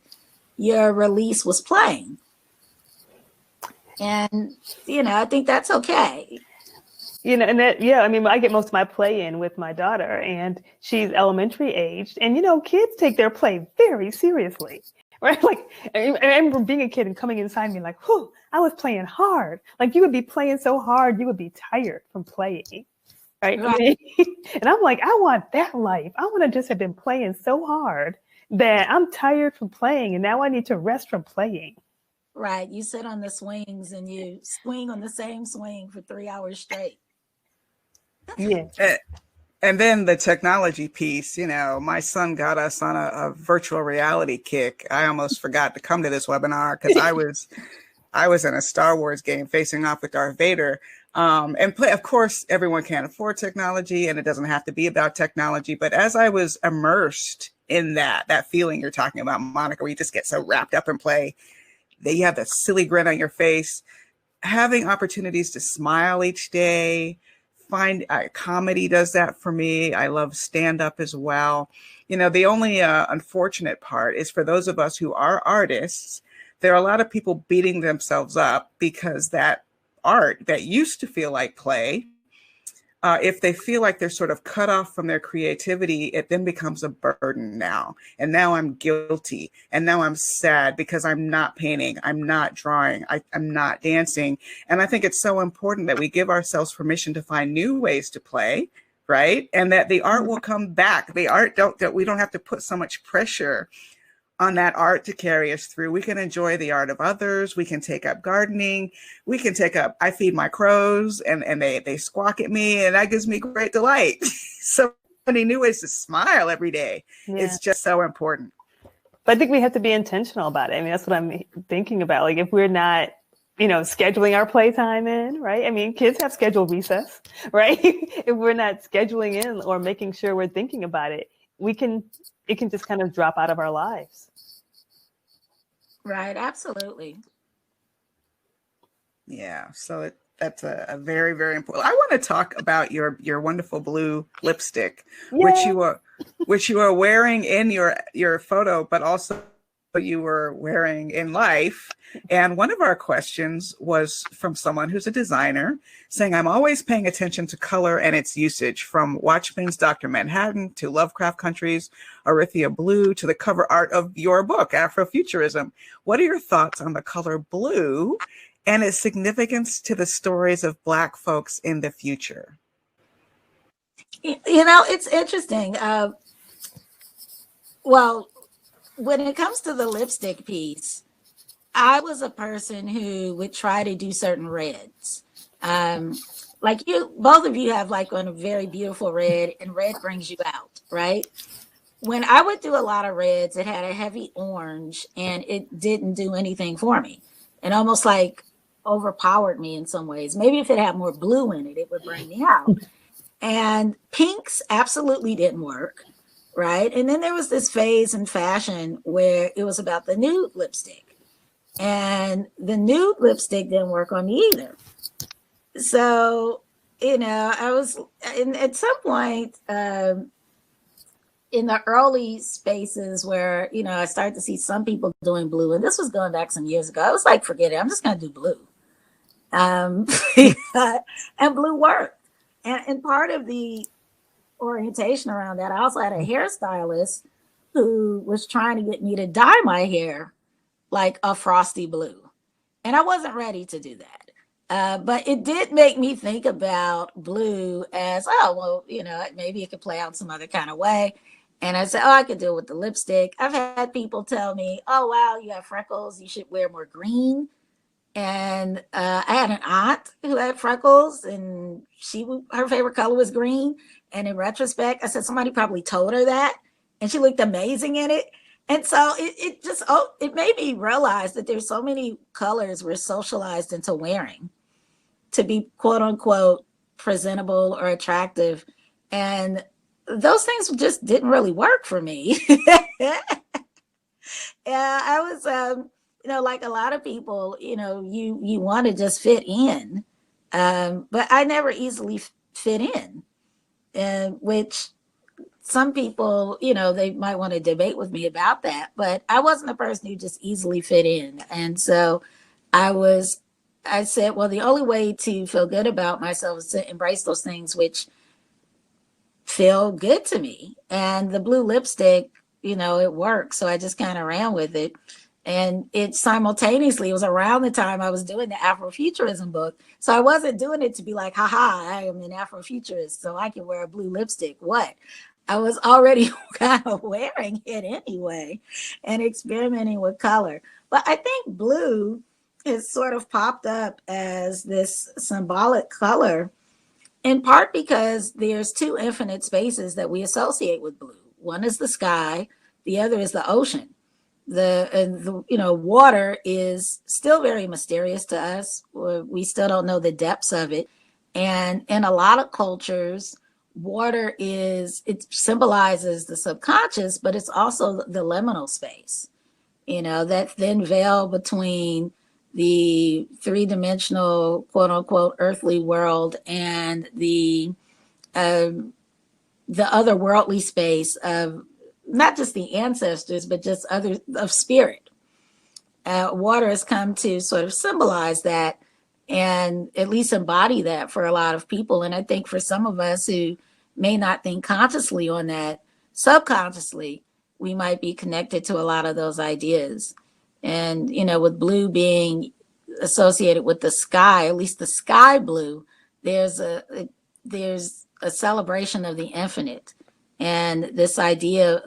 your release was playing. And, I think that's okay. And that, I get most of my play in with my daughter, and she's elementary aged, and, kids take their play very seriously, right? I remember being a kid and coming inside me like, whew, I was playing hard. You would be playing so hard, you would be tired from playing, right? And I'm like, I want that life. I want to just have been playing so hard that I'm tired from playing, and now I need to rest from playing. Right. You sit on the swings and you swing on the same swing for 3 hours straight. Yeah. And then the technology piece, my son got us on a virtual reality kick. I almost forgot to come to this webinar because I was in a Star Wars game facing off with Darth Vader. And play, of course, everyone can't afford technology, and it doesn't have to be about technology. But as I was immersed in that feeling you're talking about, Monica, where you just get so wrapped up in play, that you have that silly grin on your face, having opportunities to smile each day. Comedy does that for me. I love stand-up as well. The only unfortunate part is for those of us who are artists, there are a lot of people beating themselves up because that art that used to feel like play, if they feel like they're sort of cut off from their creativity, it then becomes a burden now. And now I'm guilty. And now I'm sad because I'm not painting. I'm not drawing. I'm not dancing. And I think it's so important that we give ourselves permission to find new ways to play, right? And that the art will come back. The art we don't have to put so much pressure on that art to carry us through. We can enjoy the art of others. We can take up gardening. We can I feed my crows and they squawk at me, and that gives me great delight. So many new ways to smile every day. Yeah. It's just so important. But I think we have to be intentional about it. That's what I'm thinking about. If we're not, scheduling our playtime in, right? Kids have scheduled recess, right? If we're not scheduling in or making sure we're thinking about it, it can just kind of drop out of our lives. Right. Absolutely. Yeah. So that's a very, very important. I want to talk about your wonderful blue lipstick, which you are wearing in your photo, but also you were wearing in life. And one of our questions was from someone who's a designer saying, I'm always paying attention to color and its usage, from Watchmen's Dr. Manhattan to Lovecraft Country's Erythea Blue to the cover art of your book, Afrofuturism. What are your thoughts on the color blue and its significance to the stories of Black folks in the future? It's interesting. Well, when it comes to the lipstick piece, I was a person who would try to do certain reds. Like both of you have like on a very beautiful red, and red brings you out, right? When I would do a lot of reds, it had a heavy orange and it didn't do anything for me. It almost like overpowered me in some ways. Maybe if it had more blue in it, it would bring me out. And pinks absolutely didn't work, right? And then there was this phase in fashion where it was about the nude lipstick. And the nude lipstick didn't work on me either. So, I was at some point in the early spaces where, I started to see some people doing blue. And this was going back some years ago. I was like, forget it. I'm just going to do blue. And blue worked. And part of the orientation around that, I also had a hairstylist who was trying to get me to dye my hair like a frosty blue. And I wasn't ready to do that. But it did make me think about blue as, maybe it could play out some other kind of way. And I said, I could do it with the lipstick. I've had people tell me, oh, wow, you have freckles. You should wear more green. And I had an aunt who had freckles, and her favorite color was green. And in retrospect, I said somebody probably told her that, and she looked amazing in it. And so it made me realize that there's so many colors we're socialized into wearing to be quote unquote presentable or attractive, and those things just didn't really work for me. Yeah, I was. Like a lot of people, you want to just fit in. But I never easily fit in, which some people, they might want to debate with me about that. But I wasn't a person who just easily fit in. And so I said, well, the only way to feel good about myself is to embrace those things which feel good to me. And the blue lipstick, it worked. So I just kind of ran with it. And it was around the time I was doing the Afrofuturism book. So I wasn't doing it to be like, haha, I am an Afrofuturist, so I can wear a blue lipstick. What? I was already kind of wearing it anyway and experimenting with color. But I think blue has sort of popped up as this symbolic color, in part because there's two infinite spaces that we associate with blue. One is the sky, the other is the ocean. The water is still very mysterious to us. We still don't know the depths of it. And in a lot of cultures, water it symbolizes the subconscious, but it's also the liminal space, that thin veil between the three-dimensional, quote unquote, earthly world and the otherworldly space of not just the ancestors, but just other of spirit. Water has come to sort of symbolize that and at least embody that for a lot of people. And I think for some of us who may not think consciously on that, subconsciously, we might be connected to a lot of those ideas. And, with blue being associated with the sky, at least the sky blue, there's a celebration of the infinite. And this idea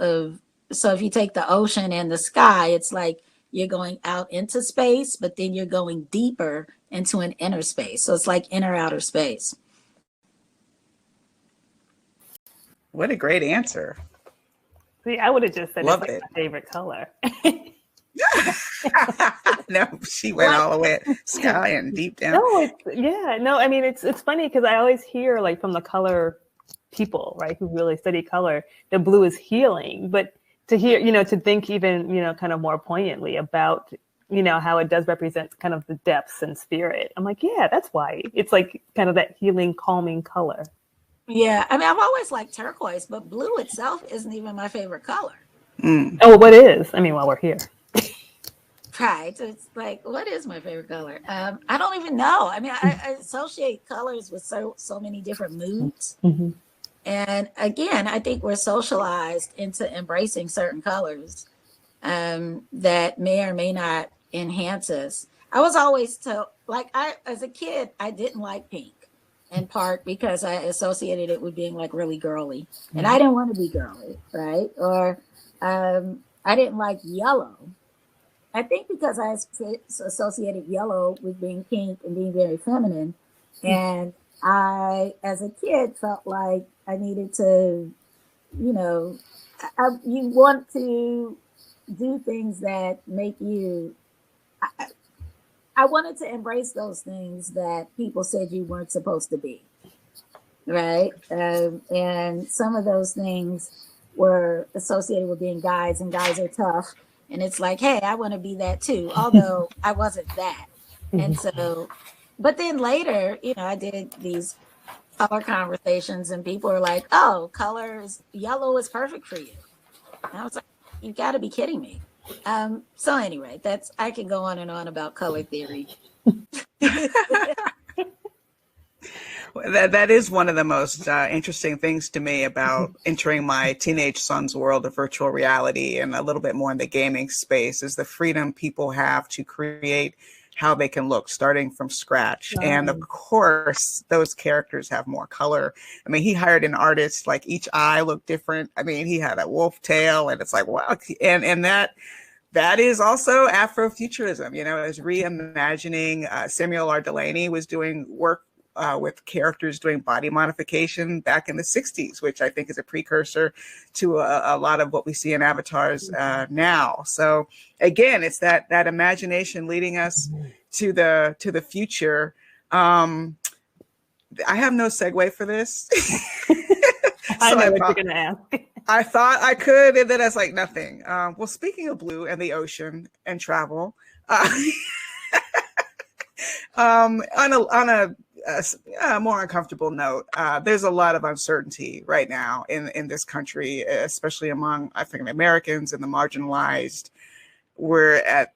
so if you take the ocean and the sky, it's like you're going out into space, but then you're going deeper into an inner space. So it's like inner outer space. What a great answer. See, I would have just said Love it's like my favorite color. No, she went all the way sky and deep down. It's funny because I always hear like from the color people, right, who really study color, the blue is healing. But to hear, to think even, kind of more poignantly about, how it does represent kind of the depths and spirit. I'm like, yeah, that's why it's like kind of that healing, calming color. Yeah. I mean, I've always liked turquoise, but blue itself isn't even my favorite color. Oh, what is? I mean, while we're here. Right. So it's like, what is my favorite color? I don't even know. I mean, I associate colors with so many different moods. Mm-hmm. And again, I think we're socialized into embracing certain colors that may or may not enhance us. I was always told, like, as a kid, I didn't like pink, in part because I associated it with being like really girly, and I didn't want to be girly, right? Or I didn't like yellow. I think because I associated yellow with being pink and being very feminine, and I, as a kid, felt like I needed to, you know, you want to do things that make you. I wanted to embrace those things that people said you weren't supposed to be, right? And some of those things were associated with being guys, and guys are tough. And it's like, hey, I want to be that too, although I wasn't that. And so, but then later, you know, I did these color conversations, and people were like, oh, yellow is perfect for you. And I was like, you got to be kidding me. So anyway, I can go on and on about color theory. That is one of the most interesting things to me about entering my teenage son's world of virtual reality and a little bit more in the gaming space, is the freedom people have to create how they can look starting from scratch. Wow. And of course, those characters have more color. I mean, he hired an artist, like each eye looked different. I mean, he had a wolf tail, and it's like, wow. And that is also Afrofuturism, you know, is reimagining. Samuel R. Delaney was doing work with characters doing body modification back in the 60s, which I think is a precursor to a lot of what we see in avatars now. So again, it's that imagination leading us to the future. I have no segue for this. I know what you're going to ask. I thought I could, and then I was like, nothing. Well, speaking of blue and the ocean and travel, on a more uncomfortable note, there's a lot of uncertainty right now in this country, especially among African Americans and the marginalized. We're at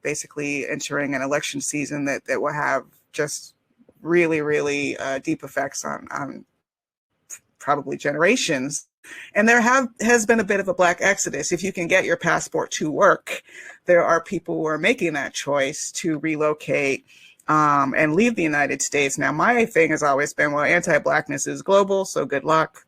basically entering an election season that will have just really, really deep effects on probably generations. And there has been a bit of a black exodus. If you can get your passport to work, there are people who are making that choice to relocate and leave the United States. Now, my thing has always been, well, anti-blackness is global, so good luck.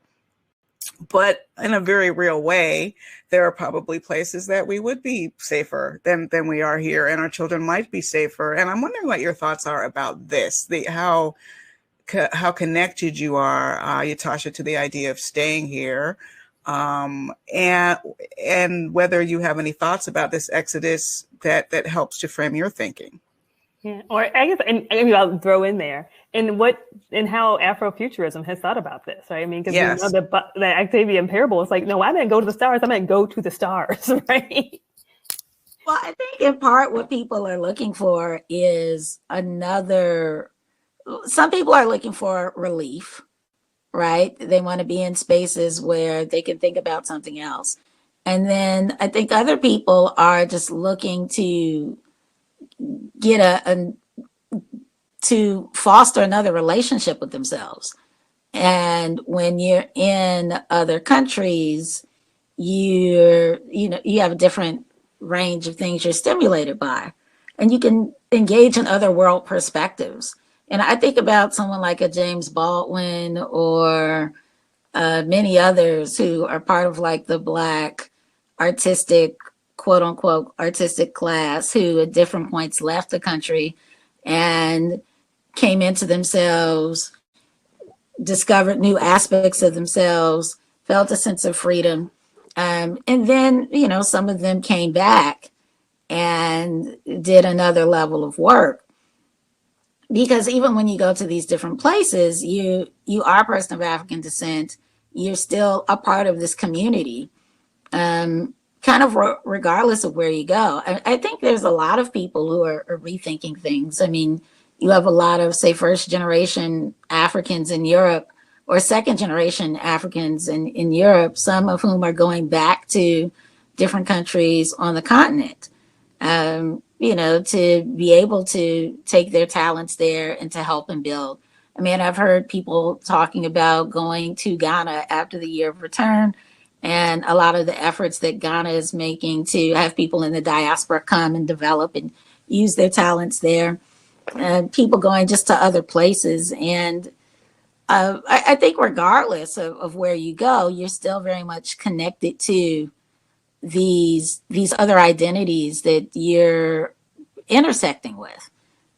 But in a very real way, there are probably places that we would be safer than we are here, and our children might be safer. And I'm wondering what your thoughts are about this, how connected you are, Ytasha, to the idea of staying here, and whether you have any thoughts about this exodus that helps to frame your thinking. Yeah, or I guess, and maybe I'll throw in there, and how Afrofuturism has thought about this, right? I mean, because yes. We know the Octavia parable is like, no, I meant go to the stars, I meant go to the stars, right? Well, I think in part what people are looking for is some people are looking for relief, right? They want to be in spaces where they can think about something else. And then I think other people are just looking to get to foster another relationship with themselves. And when you're in other countries, you have a different range of things you're stimulated by, and you can engage in other world perspectives. And I think about someone like a James Baldwin or many others who are part of like the Black artistic, quote unquote, artistic class, who at different points left the country and came into themselves, discovered new aspects of themselves, felt a sense of freedom. And then, some of them came back and did another level of work. Because even when you go to these different places, you are a person of African descent, you're still a part of this community, kind of regardless of where you go. I think there's a lot of people who are rethinking things. I mean, you have a lot of, say, first generation Africans in Europe or second generation Africans in Europe, some of whom are going back to different countries on the continent. to be able to take their talents there and to help and build. I mean, I've heard people talking about going to Ghana after the year of return, and a lot of the efforts that Ghana is making to have people in the diaspora come and develop and use their talents there, and people going just to other places. And I think regardless of where you go, you're still very much connected to these other identities that you're intersecting with.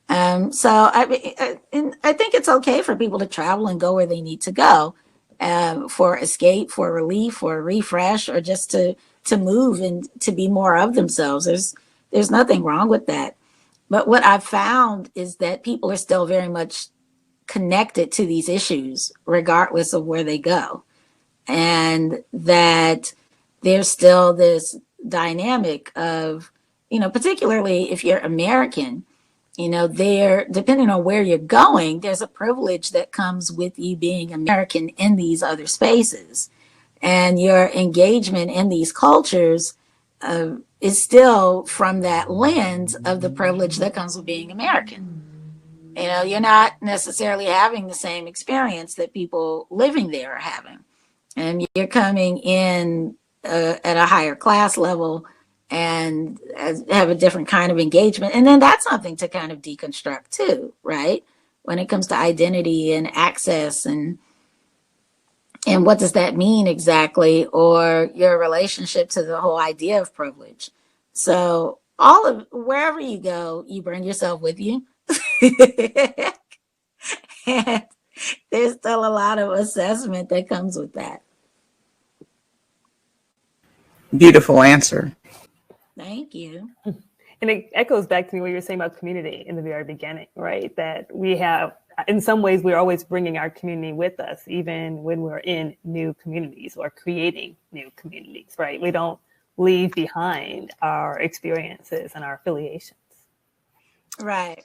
So I think it's okay for people to travel and go where they need to go, for escape, for relief, for refresh, or just to move and to be more of themselves. There's nothing wrong with that. But what I've found is that people are still very much connected to these issues, regardless of where they go, and that there's still this dynamic of, particularly if you're American, there, depending on where you're going, there's a privilege that comes with you being American in these other spaces. And your engagement in these cultures is still from that lens of the privilege that comes with being American. You're not necessarily having the same experience that people living there are having. And you're coming in at a higher class level and have a different kind of engagement. And then that's something to kind of deconstruct too, right? When it comes to identity and access and what does that mean exactly, or your relationship to the whole idea of privilege. So wherever you go, you bring yourself with you. And there's still a lot of assessment that comes with that. Beautiful answer. Thank you. And it echoes back to me what you were saying about community in the very beginning, right? That we have, in some ways, we're always bringing our community with us, even when we're in new communities or creating new communities, right? We don't leave behind our experiences and our affiliations. Right.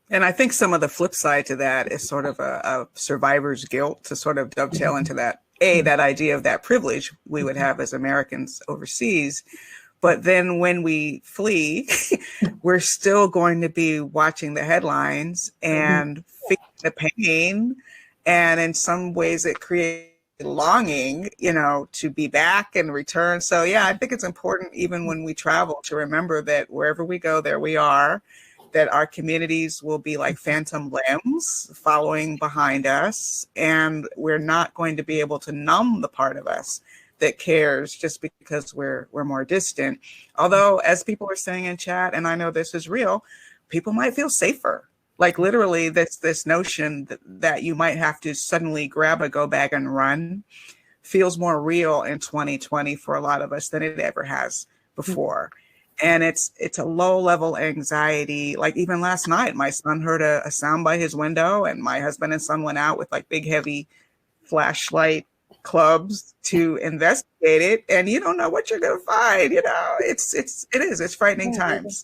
And I think some of the flip side to that is sort of a survivor's guilt, to sort of dovetail into that, that idea of that privilege we would have as Americans overseas. But then when we flee, we're still going to be watching the headlines and feeling the pain. And in some ways it creates longing, to be back and return. So yeah, I think it's important, even when we travel, to remember that wherever we go, there we are, that our communities will be like phantom limbs following behind us. And we're not going to be able to numb the part of us that cares just because we're more distant. Although, as people are saying in chat, and I know this is real, people might feel safer. Like literally this notion that you might have to suddenly grab a go bag and run feels more real in 2020 for a lot of us than it ever has before. And it's a low level anxiety. Like even last night, my son heard a sound by his window, and my husband and son went out with like big, heavy flashlight clubs to investigate it. And you don't know what you're going to find. It's frightening times.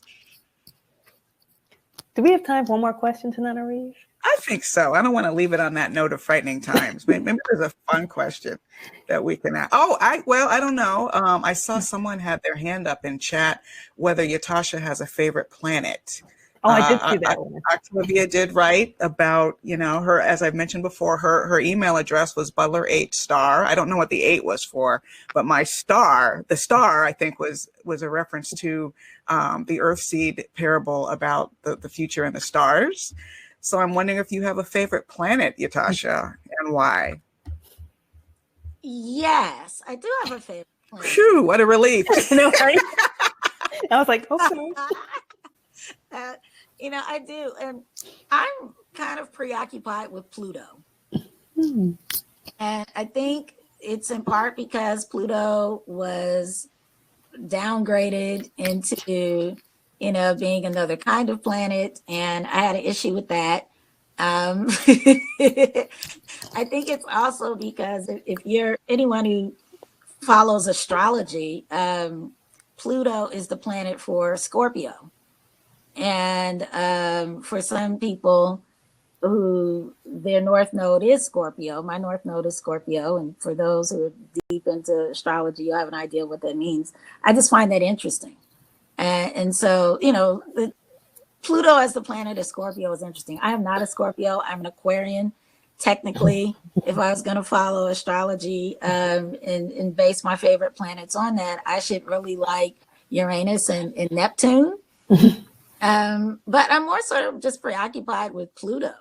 Do we have time for one more question, Tananarive? I think so. I don't want to leave it on that note of frightening times. Maybe there's a fun question that we can ask. I don't know. I saw someone had their hand up in chat whether Ytasha has a favorite planet. Oh, I did see that one. Octavia did write about, her, as I've mentioned before, her email address was Butler8 *. I don't know what the 8 was for, but the star, I think was a reference to the Earthseed parable about the future and the stars. So I'm wondering if you have a favorite planet, Ytasha, and why. Yes, I do have a favorite planet. Phew, what a relief. No, right? I was like, okay. I do. And I'm kind of preoccupied with Pluto. And I think it's in part because Pluto was downgraded into, being another kind of planet. And I had an issue with that. I think it's also because if you're anyone who follows astrology, Pluto is the planet for Scorpio. And for some people who their north node is Scorpio, my north node is Scorpio. And for those who are deep into astrology, you have an idea what that means. I just find that interesting. And so, Pluto as the planet of Scorpio is interesting. I am not a Scorpio. I'm an Aquarian. Technically, if I was going to follow astrology and base my favorite planets on that, I should really like Uranus and Neptune. But I'm more sort of just preoccupied with Pluto.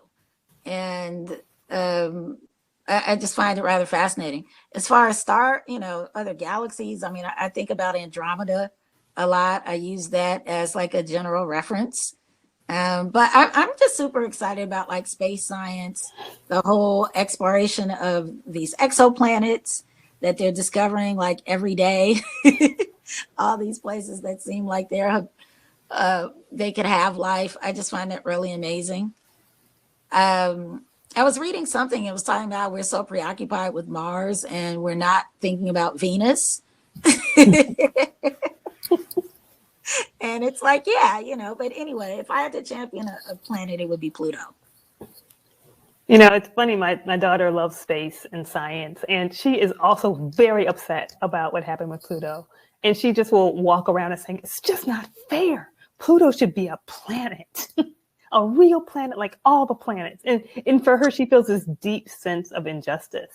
And I just find it rather fascinating. As far as other galaxies, I mean, I think about Andromeda a lot. I use that as like a general reference. But I'm just super excited about like space science, the whole exploration of these exoplanets that they're discovering like every day. All these places that seem like they could have life. I just find that really amazing. I was reading something. It was talking about we're so preoccupied with Mars and we're not thinking about Venus. And it's like, yeah, but anyway, if I had to champion a planet, it would be Pluto. It's funny. My daughter loves space and science, and she is also very upset about what happened with Pluto. And she just will walk around and saying, it's just not fair. Pluto should be a planet, a real planet like all the planets. And for her, she feels this deep sense of injustice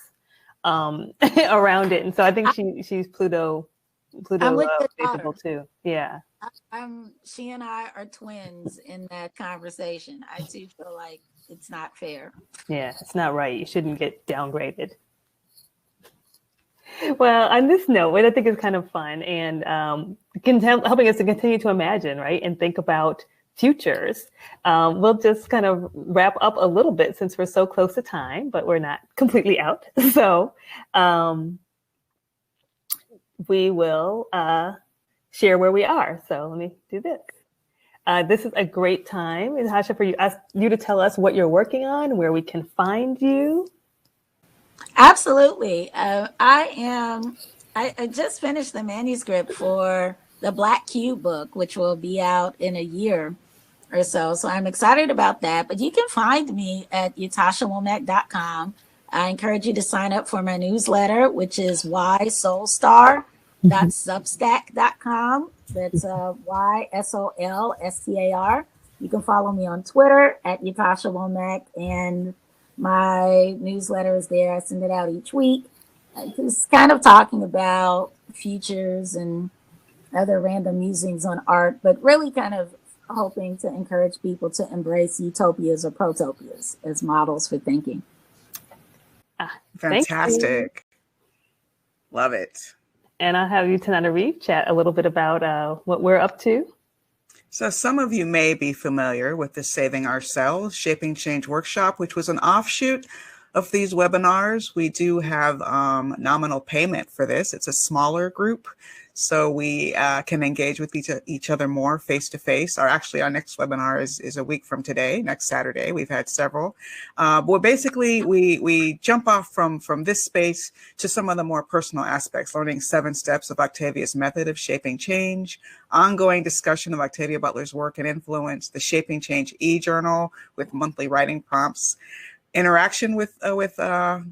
around it. And so I think she's Pluto faithful too. Yeah. She and I are twins in that conversation. I too feel like it's not fair. Yeah, it's not right. You shouldn't get downgraded. Well, on this note, what I think is kind of fun and helping us to continue to imagine, right, and think about futures, we'll just kind of wrap up a little bit since we're so close to time, but we're not completely out. So we will share where we are. So let me do this. This is a great time, Ytasha, for you to tell us what you're working on, where we can find you. Absolutely. I just finished the manuscript for the Black Cube book, which will be out in a year or so. So I'm excited about that. But you can find me at YtashaWomack.com. I encourage you to sign up for my newsletter, which is ysolstar.substack.com. That's YSOLSTAR. You can follow me on Twitter at Ytasha Womack, and my newsletter is there. I send it out each week. Just kind of talking about futures and other random musings on art, but really kind of hoping to encourage people to embrace utopias or protopias as models for thinking. Fantastic. Love it. And I'll have you, Tananarive, chat a little bit about what we're up to. So some of you may be familiar with the Saving Ourselves, Shaping Change workshop, which was an offshoot of these webinars. We do have nominal payment for this. It's a smaller group, so we can engage with each other more face-to-face. Our next webinar is a week from today, next Saturday. We've had several. But basically, we jump off from this space to some of the more personal aspects, learning 7 steps of Octavia's method of shaping change, ongoing discussion of Octavia Butler's work and influence, the Shaping Change e-journal with monthly writing prompts, interaction with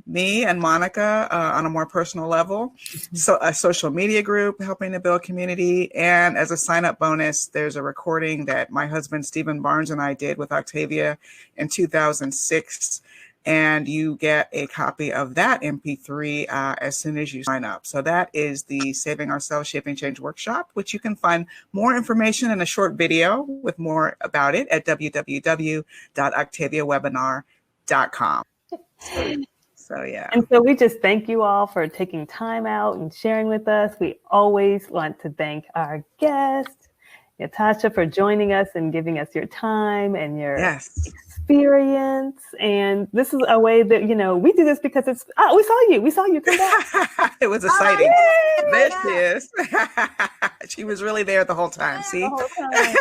me and Monica on a more personal level. So a social media group helping to build community. And as a sign-up bonus, there's a recording that my husband, Stephen Barnes, and I did with Octavia in 2006. And you get a copy of that MP3 as soon as you sign up. So that is the Saving Ourselves, Shaping Change workshop, which you can find more information in a short video with more about it at www.octaviawebinar.com. So yeah. And so we just thank you all for taking time out and sharing with us. We always want to thank our guest, Ytasha, for joining us and giving us your time and your experience. And this is a way that, we do this because we saw you come back. It was exciting. There she is. She was really there the whole time. See? The whole time.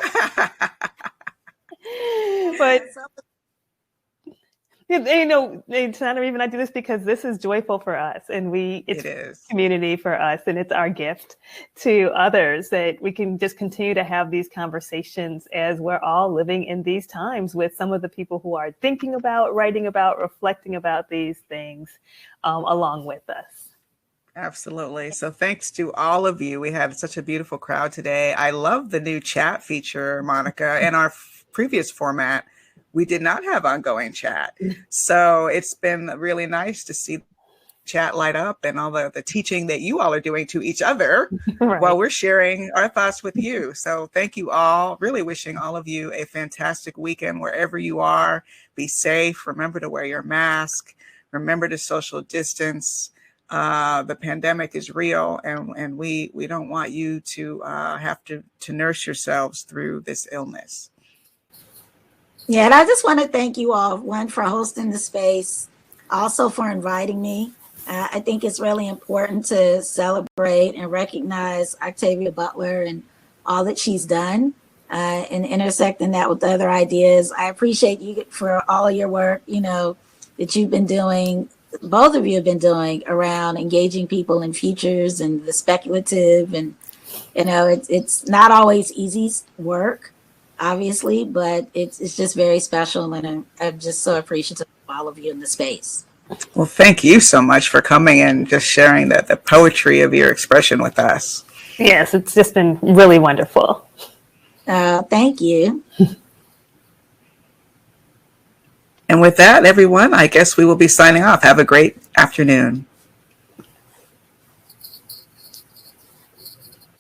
But Tananarive and I do this because this is joyful for us, and it's community for us, and it's our gift to others that we can just continue to have these conversations as we're all living in these times with some of the people who are thinking about, writing about, reflecting about these things along with us. Absolutely. So thanks to all of you. We had such a beautiful crowd today. I love the new chat feature, Monica. In our previous format, we did not have ongoing chat. So it's been really nice to see chat light up and all the teaching that you all are doing to each other Right. while we're sharing our thoughts with you. So thank you all. Really wishing all of you a fantastic weekend wherever you are. Be safe. Remember to wear your mask. Remember to social distance. The pandemic is real, and we don't want you to have to nurse yourselves through this illness. Yeah, and I just want to thank you all, one, for hosting the space, also for inviting me. I think it's really important to celebrate and recognize Octavia Butler and all that she's done, and intersecting that with other ideas. I appreciate you for all of your work, that you've been doing, both of you have been doing around engaging people in futures and the speculative. And, it's not always easy work, obviously, but it's just very special. And I'm just so appreciative of all of you in the space. Well, thank you so much for coming and just sharing the poetry of your expression with us. Yes, it's just been really wonderful. Thank you. And with that, everyone, I guess we will be signing off. Have a great afternoon.